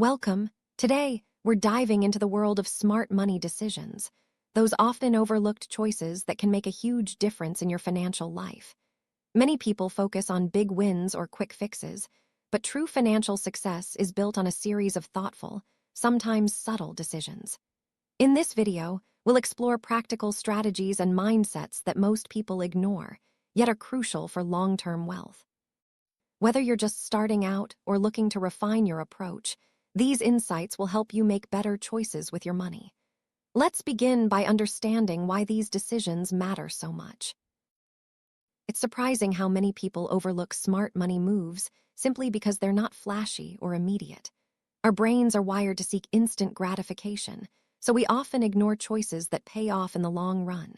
Welcome. Today, we're diving into the world of smart money decisions, those often overlooked choices that can make a huge difference in your financial life. Many people focus on big wins or quick fixes, but true financial success is built on a series of thoughtful, sometimes subtle decisions. In this video, we'll explore practical strategies and mindsets that most people ignore, yet are crucial for long-term wealth. Whether you're just starting out or looking to refine your approach, these insights will help you make better choices with your money. Let's begin by understanding why these decisions matter so much. It's surprising how many people overlook smart money moves simply because they're not flashy or immediate. Our brains are wired to seek instant gratification, so we often ignore choices that pay off in the long run.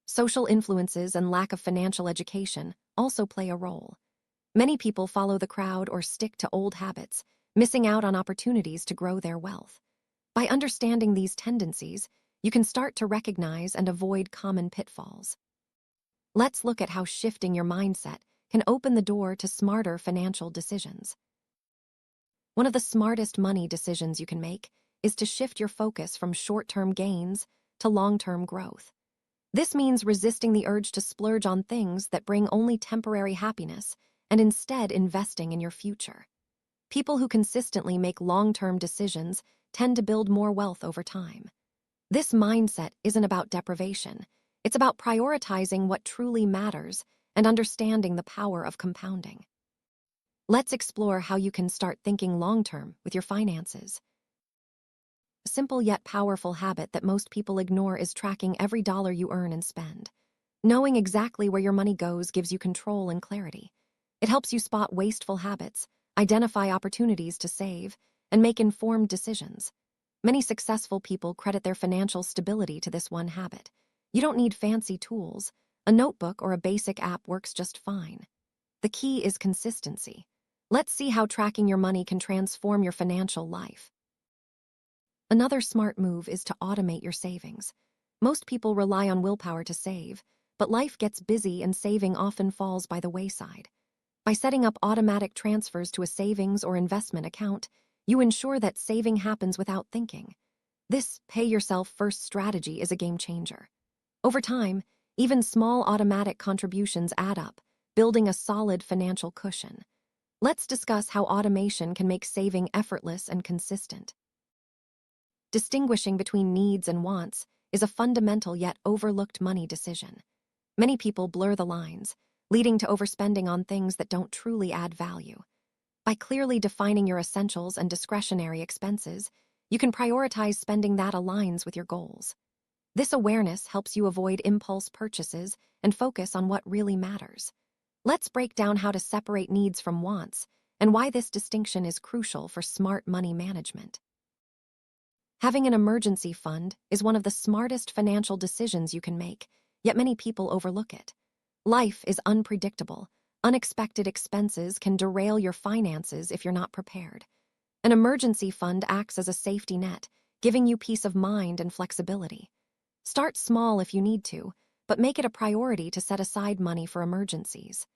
Social influences and lack of financial education also play a role. Many people follow the crowd or stick to old habits, missing out on opportunities to grow their wealth. By understanding these tendencies, you can start to recognize and avoid common pitfalls. Let's look at how shifting your mindset can open the door to smarter financial decisions. One of the smartest money decisions you can make is to shift your focus from short-term gains to long-term growth. This means resisting the urge to splurge on things that bring only temporary happiness and instead investing in your future. People who consistently make long-term decisions tend to build more wealth over time. This mindset isn't about deprivation. It's about prioritizing what truly matters and understanding the power of compounding. Let's explore how you can start thinking long-term with your finances. A simple yet powerful habit that most people ignore is tracking every dollar you earn and spend. Knowing exactly where your money goes gives you control and clarity. It helps you spot wasteful habits, identify opportunities to save, and make informed decisions. Many successful people credit their financial stability to this one habit. You don't need fancy tools. A notebook or a basic app works just fine. The key is consistency. Let's see how tracking your money can transform your financial life. Another smart move is to automate your savings. Most people rely on willpower to save, but life gets busy and saving often falls by the wayside. By setting up automatic transfers to a savings or investment account, you ensure that saving happens without thinking. This pay-yourself-first strategy is a game changer. Over time, even small automatic contributions add up, building a solid financial cushion. Let's discuss how automation can make saving effortless and consistent. Distinguishing between needs and wants is a fundamental yet overlooked money decision. Many people blur the lines, leading to overspending on things that don't truly add value. By clearly defining your essentials and discretionary expenses, you can prioritize spending that aligns with your goals. This awareness helps you avoid impulse purchases and focus on what really matters. Let's break down how to separate needs from wants and why this distinction is crucial for smart money management. Having an emergency fund is one of the smartest financial decisions you can make, yet many people overlook it. Life is unpredictable. Unexpected expenses can derail your finances if you're not prepared. An emergency fund acts as a safety net, giving you peace of mind and flexibility. Start small if you need to, but make it a priority to set aside money for emergencies.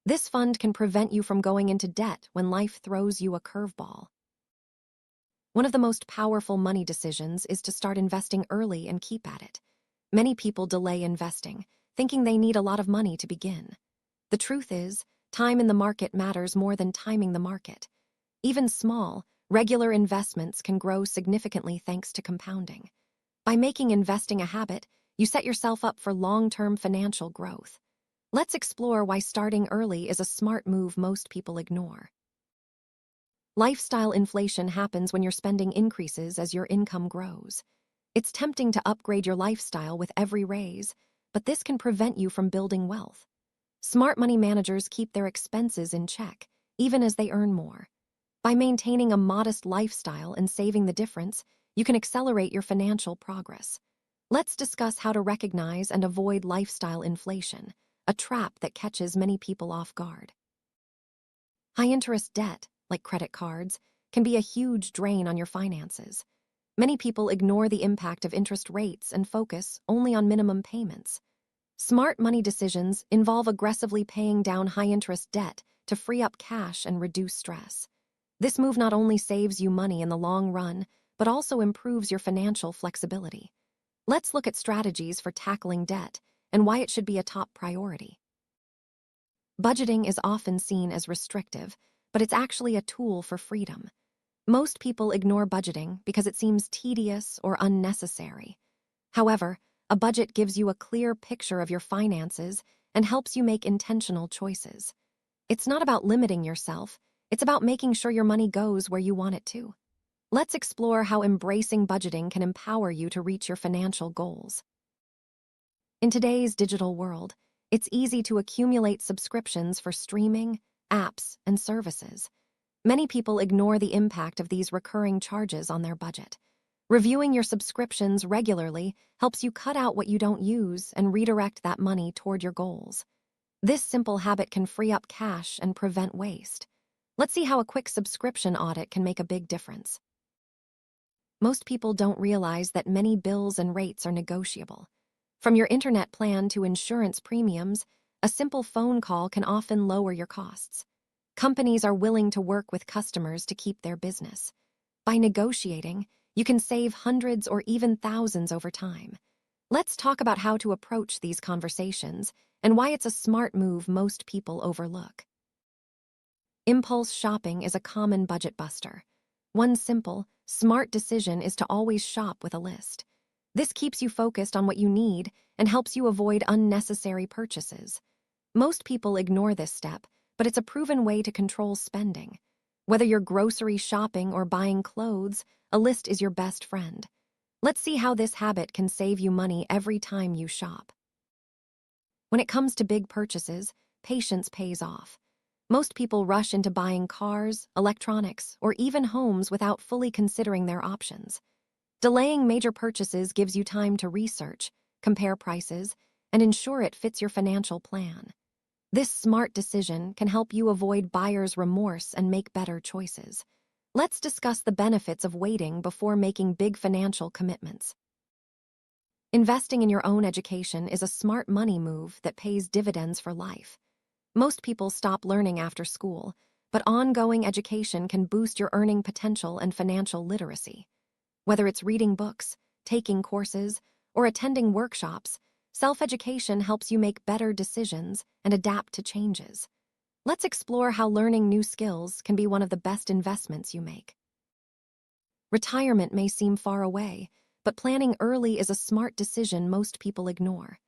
This fund can prevent you from going into debt when life throws you a curveball. One of the most powerful money decisions is to start investing early and keep at it. Many people delay investing, thinking they need a lot of money to begin. The truth is, time in the market matters more than timing the market. Even small, regular investments can grow significantly thanks to compounding. By making investing a habit, you set yourself up for long-term financial growth. Let's explore why starting early is a smart move most people ignore. Lifestyle inflation happens when your spending increases as your income grows. It's tempting to upgrade your lifestyle with every raise, but this can prevent you from building wealth. Smart money managers keep their expenses in check, even as they earn more. By maintaining a modest lifestyle and saving the difference, you can accelerate your financial progress. Let's discuss how to recognize and avoid lifestyle inflation, a trap that catches many people off guard. High-interest debt, like credit cards, can be a huge drain on your finances. Many people ignore the impact of interest rates and focus only on minimum payments. Smart money decisions involve aggressively paying down high-interest debt to free up cash and reduce stress. This move not only saves you money in the long run, but also improves your financial flexibility. Let's look at strategies for tackling debt and why it should be a top priority. Budgeting is often seen as restrictive, but it's actually a tool for freedom. Most people ignore budgeting because it seems tedious or unnecessary. However, a budget gives you a clear picture of your finances and helps you make intentional choices. It's not about limiting yourself, it's about making sure your money goes where you want it to. Let's explore how embracing budgeting can empower you to reach your financial goals. In today's digital world, it's easy to accumulate subscriptions for streaming, apps, and services. Many people ignore the impact of these recurring charges on their budget. Reviewing your subscriptions regularly helps you cut out what you don't use and redirect that money toward your goals. This simple habit can free up cash and prevent waste. Let's see how a quick subscription audit can make a big difference. Most people don't realize that many bills and rates are negotiable. From your internet plan to insurance premiums, a simple phone call can often lower your costs. Companies are willing to work with customers to keep their business. By negotiating, you can save hundreds or even thousands over time. Let's talk about how to approach these conversations and why it's a smart move most people overlook. Impulse shopping is a common budget buster. One simple, smart decision is to always shop with a list. This keeps you focused on what you need and helps you avoid unnecessary purchases. Most people ignore this step, but it's a proven way to control spending. Whether you're grocery shopping or buying clothes, a list is your best friend. Let's see how this habit can save you money every time you shop. When it comes to big purchases, patience pays off. Most people rush into buying cars, electronics, or even homes without fully considering their options. Delaying major purchases gives you time to research, compare prices, and ensure it fits your financial plan. This smart decision can help you avoid buyer's remorse and make better choices. Let's discuss the benefits of waiting before making big financial commitments. Investing in your own education is a smart money move that pays dividends for life. Most people stop learning after school, but ongoing education can boost your earning potential and financial literacy. Whether it's reading books, taking courses, or attending workshops, self-education helps you make better decisions and adapt to changes. Let's explore how learning new skills can be one of the best investments you make. Retirement may seem far away, but planning early is a smart decision most people ignore.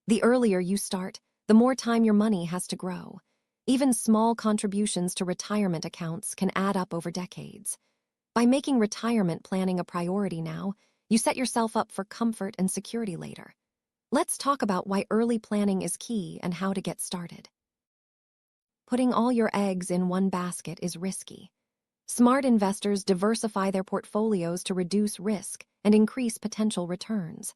The earlier you start, the more time your money has to grow. Even small contributions to retirement accounts can add up over decades. By making retirement planning a priority now, you set yourself up for comfort and security later. Let's talk about why early planning is key and how to get started. Putting all your eggs in one basket is risky. Smart investors diversify their portfolios to reduce risk and increase potential returns.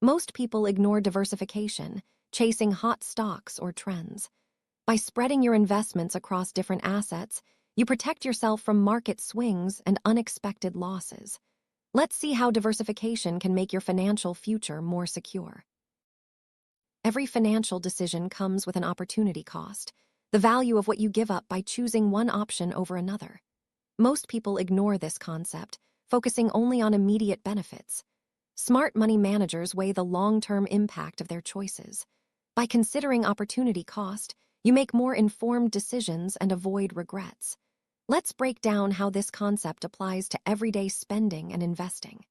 Most people ignore diversification, chasing hot stocks or trends. By spreading your investments across different assets, you protect yourself from market swings and unexpected losses. Let's see how diversification can make your financial future more secure. Every financial decision comes with an opportunity cost, the value of what you give up by choosing one option over another. Most people ignore this concept, focusing only on immediate benefits. Smart money managers weigh the long-term impact of their choices. By considering opportunity cost, you make more informed decisions and avoid regrets. Let's break down how this concept applies to everyday spending and investing.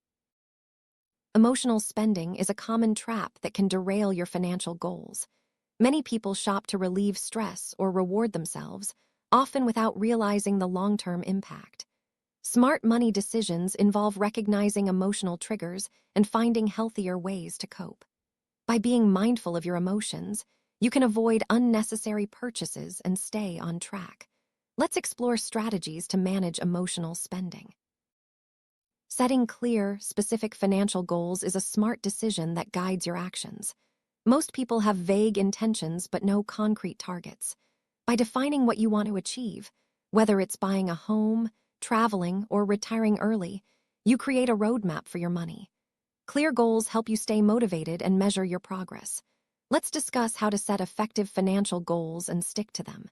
Emotional spending is a common trap that can derail your financial goals. Many people shop to relieve stress or reward themselves, often without realizing the long-term impact. Smart money decisions involve recognizing emotional triggers and finding healthier ways to cope. By being mindful of your emotions, you can avoid unnecessary purchases and stay on track. Let's explore strategies to manage emotional spending. Setting clear, specific financial goals is a smart decision that guides your actions. Most people have vague intentions but no concrete targets. By defining what you want to achieve, whether it's buying a home, traveling, or retiring early, you create a roadmap for your money. Clear goals help you stay motivated and measure your progress. Let's discuss how to set effective financial goals and stick to them.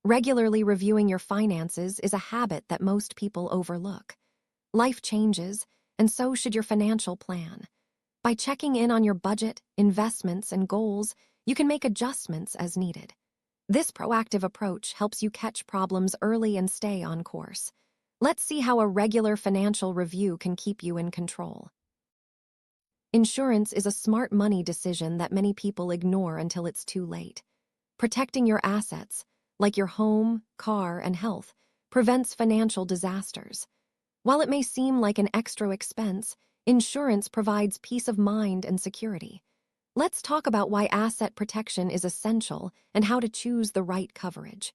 Regularly reviewing your finances is a habit that most people overlook. Life changes, and so should your financial plan. By checking in on your budget, investments, and goals, you can make adjustments as needed. This proactive approach helps you catch problems early and stay on course. Let's see how a regular financial review can keep you in control. Insurance is a smart money decision that many people ignore until it's too late. Protecting your assets, like your home, car, and health, prevents financial disasters. While it may seem like an extra expense, insurance provides peace of mind and security. Let's talk about why asset protection is essential and how to choose the right coverage.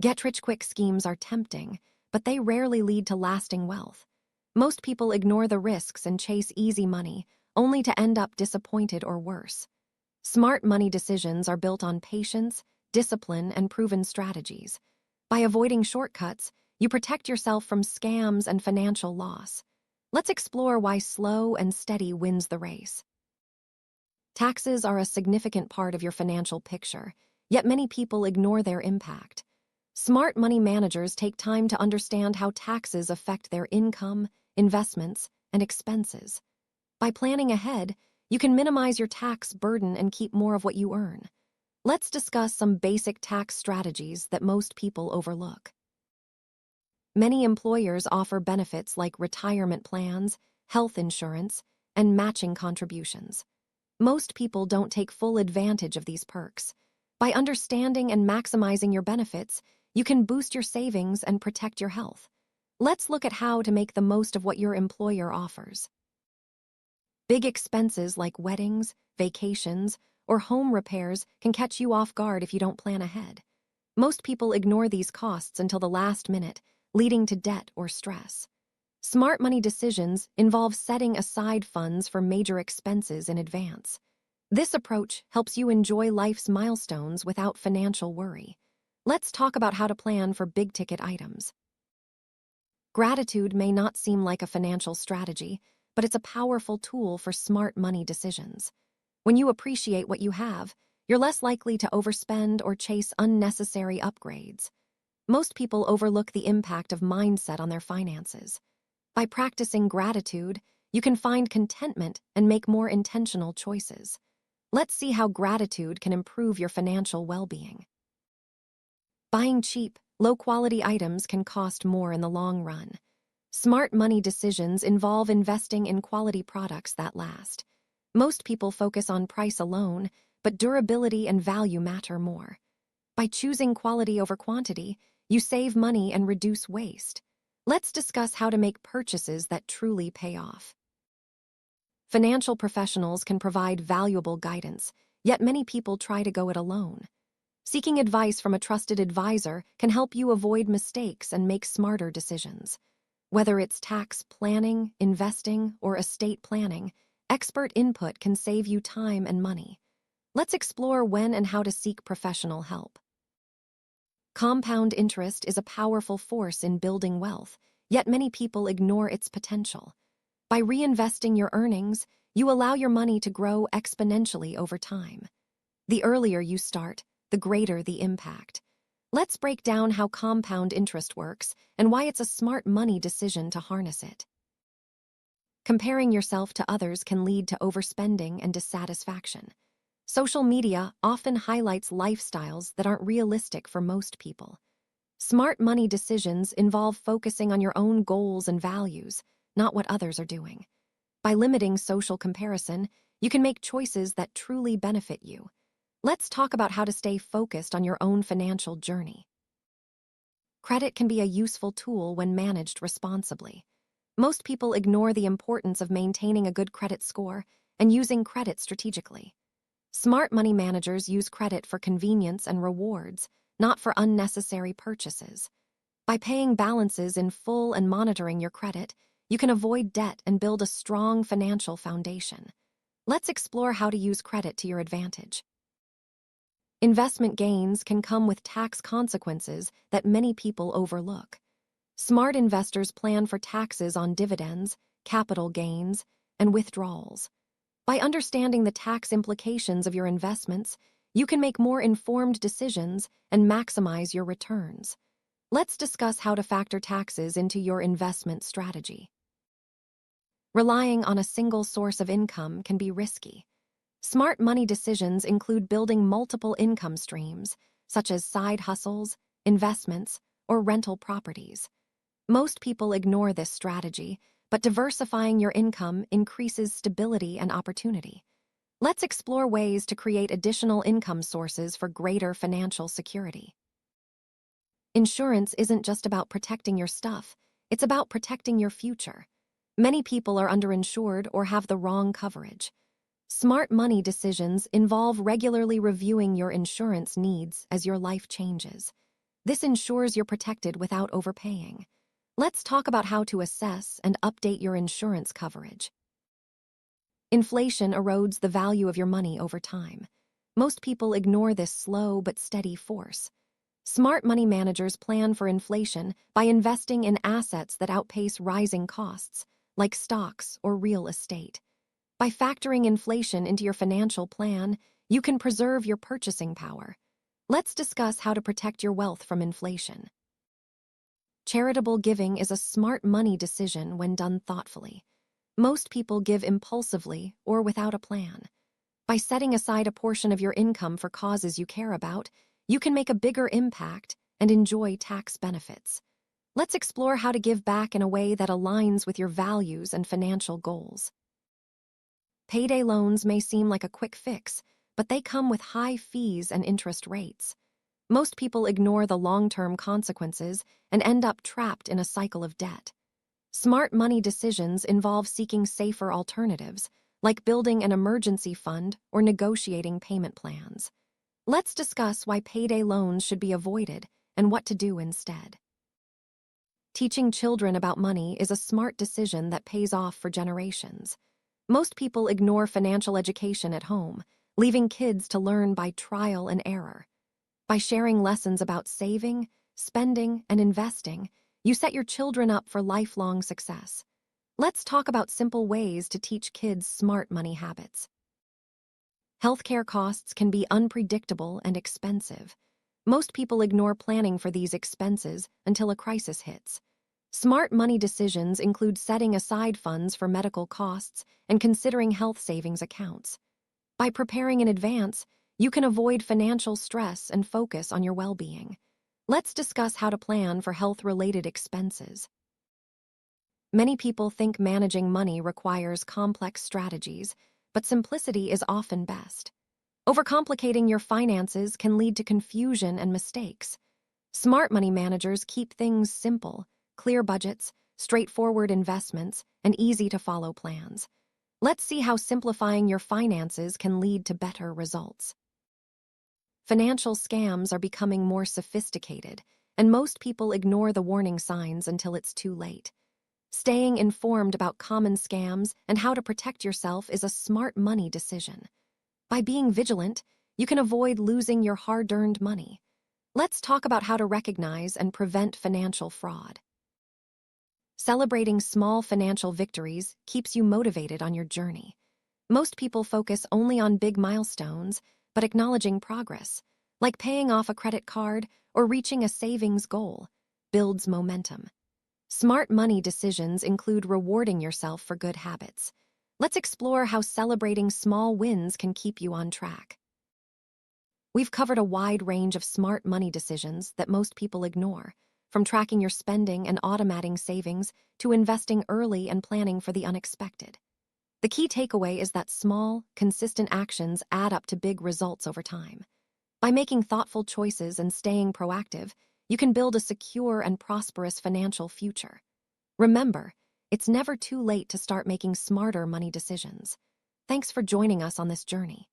Get-rich-quick schemes are tempting, but they rarely lead to lasting wealth. Most people ignore the risks and chase easy money, only to end up disappointed or worse. Smart money decisions are built on patience, discipline, and proven strategies. By avoiding shortcuts, you protect yourself from scams and financial loss. Let's explore why slow and steady wins the race. Taxes are a significant part of your financial picture, yet many people ignore their impact. Smart money managers take time to understand how taxes affect their income, investments, and expenses. By planning ahead, you can minimize your tax burden and keep more of what you earn. Let's discuss some basic tax strategies that most people overlook. Many employers offer benefits like retirement plans, health insurance, and matching contributions. Most people don't take full advantage of these perks. By understanding and maximizing your benefits, you can boost your savings and protect your health. Let's look at how to make the most of what your employer offers. Big expenses like weddings, vacations, or home repairs can catch you off guard if you don't plan ahead. Most people ignore these costs until the last minute, leading to debt or stress. Smart money decisions involve setting aside funds for major expenses in advance. This approach helps you enjoy life's milestones without financial worry. Let's talk about how to plan for big-ticket items. Gratitude may not seem like a financial strategy, but it's a powerful tool for smart money decisions. When you appreciate what you have, you're less likely to overspend or chase unnecessary upgrades. Most people overlook the impact of mindset on their finances. By practicing gratitude, you can find contentment and make more intentional choices. Let's see how gratitude can improve your financial well-being. Buying cheap, low-quality items can cost more in the long run. Smart money decisions involve investing in quality products that last. Most people focus on price alone, but durability and value matter more. By choosing quality over quantity, you save money and reduce waste. Let's discuss how to make purchases that truly pay off. Financial professionals can provide valuable guidance, yet many people try to go it alone. Seeking advice from a trusted advisor can help you avoid mistakes and make smarter decisions. Whether it's tax planning, investing, or estate planning, expert input can save you time and money. Let's explore when and how to seek professional help. Compound interest is a powerful force in building wealth, yet many people ignore its potential. By reinvesting your earnings, you allow your money to grow exponentially over time. The earlier you start, the greater the impact. Let's break down how compound interest works and why it's a smart money decision to harness it. Comparing yourself to others can lead to overspending and dissatisfaction. Social media often highlights lifestyles that aren't realistic for most people. Smart money decisions involve focusing on your own goals and values, not what others are doing. By limiting social comparison, you can make choices that truly benefit you. Let's talk about how to stay focused on your own financial journey. Credit can be a useful tool when managed responsibly. Most people ignore the importance of maintaining a good credit score and using credit strategically. Smart money managers use credit for convenience and rewards, not for unnecessary purchases. By paying balances in full and monitoring your credit, you can avoid debt and build a strong financial foundation. Let's explore how to use credit to your advantage. Investment gains can come with tax consequences that many people overlook. Smart investors plan for taxes on dividends, capital gains, and withdrawals. By understanding the tax implications of your investments, you can make more informed decisions and maximize your returns. Let's discuss how to factor taxes into your investment strategy. Relying on a single source of income can be risky. Smart money decisions include building multiple income streams, such as side hustles, investments, or rental properties. Most people ignore this strategy, but diversifying your income increases stability and opportunity. Let's explore ways to create additional income sources for greater financial security. Insurance isn't just about protecting your stuff, it's about protecting your future. Many people are underinsured or have the wrong coverage. Smart money decisions involve regularly reviewing your insurance needs as your life changes. This ensures you're protected without overpaying. Let's talk about how to assess and update your insurance coverage. Inflation erodes the value of your money over time. Most people ignore this slow but steady force. Smart money managers plan for inflation by investing in assets that outpace rising costs, like stocks or real estate. By factoring inflation into your financial plan, you can preserve your purchasing power. Let's discuss how to protect your wealth from inflation. Charitable giving is a smart money decision when done thoughtfully. Most people give impulsively or without a plan. By setting aside a portion of your income for causes you care about, you can make a bigger impact and enjoy tax benefits. Let's explore how to give back in a way that aligns with your values and financial goals. Payday loans may seem like a quick fix, but they come with high fees and interest rates. Most people ignore the long-term consequences and end up trapped in a cycle of debt. Smart money decisions involve seeking safer alternatives, like building an emergency fund or negotiating payment plans. Let's discuss why payday loans should be avoided and what to do instead. Teaching children about money is a smart decision that pays off for generations. Most people ignore financial education at home, leaving kids to learn by trial and error. By sharing lessons about saving, spending, and investing, you set your children up for lifelong success. Let's talk about simple ways to teach kids smart money habits. Healthcare costs can be unpredictable and expensive. Most people ignore planning for these expenses until a crisis hits. Smart money decisions include setting aside funds for medical costs and considering health savings accounts. By preparing in advance, you can avoid financial stress and focus on your well-being. Let's discuss how to plan for health-related expenses. Many people think managing money requires complex strategies, but simplicity is often best. Overcomplicating your finances can lead to confusion and mistakes. Smart money managers keep things simple, clear budgets, straightforward investments, and easy-to-follow plans. Let's see how simplifying your finances can lead to better results. Financial scams are becoming more sophisticated, and most people ignore the warning signs until it's too late. Staying informed about common scams and how to protect yourself is a smart money decision. By being vigilant, you can avoid losing your hard-earned money. Let's talk about how to recognize and prevent financial fraud. Celebrating small financial victories keeps you motivated on your journey. Most people focus only on big milestones, but acknowledging progress, like paying off a credit card or reaching a savings goal, builds momentum. Smart money decisions include rewarding yourself for good habits. Let's explore how celebrating small wins can keep you on track. We've covered a wide range of smart money decisions that most people ignore, from tracking your spending and automating savings to investing early and planning for the unexpected. The key takeaway is that small, consistent actions add up to big results over time. By making thoughtful choices and staying proactive, you can build a secure and prosperous financial future. Remember, it's never too late to start making smarter money decisions. Thanks for joining us on this journey.